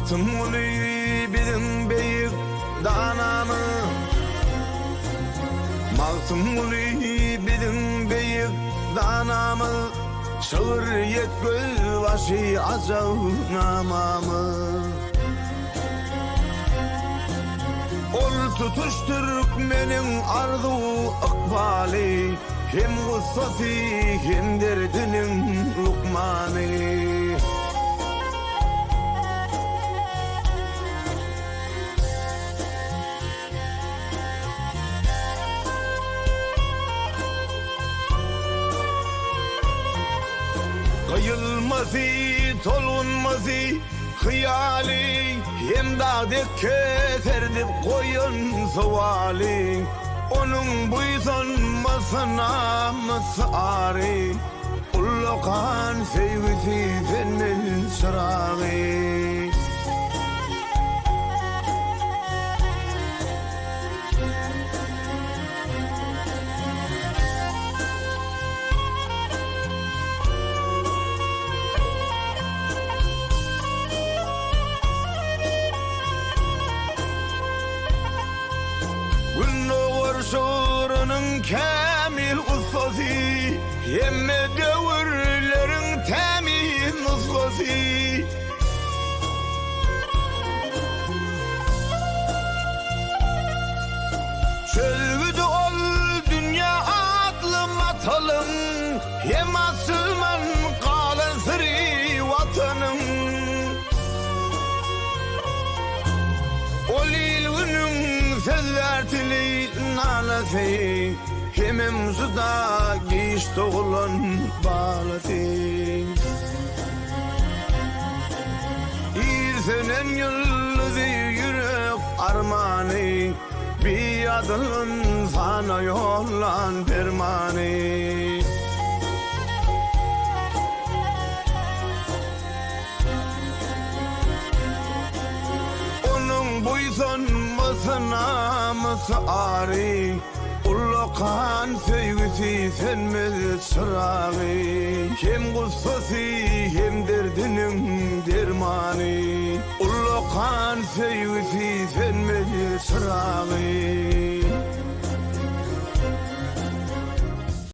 Altınlı bilin beyik danamı, Altınlı bilin beyik danamı, çığır yet göl başı azavnamamı. Ol tutuşturuk menin arzu akbali, hem gussası hem derdinin lukmanı. Kıyılması, tolunması hıyali, hem dağdek keserdip koyun zavali. Onun buysanmasına mısari, ullokan sevgisi senin sırağı. Şuurunun kamil ustası, yemme devirlerin temiz nuskası. Çölgüdü ol dünya adlı matalım, hem asılman kalan sırrı vatanım. Ol ilgünün sözlertili nalası, hemem suda giş toğulan bağlası. İrsenen yıldızı yürek armani, bir adın sana yollan fermani. Onun buysanmasına mısari, ullokan sevgisi senmez sırağı. Hem gussası hem derdinin dermanı, ullokan sevgisi senmez sırağı.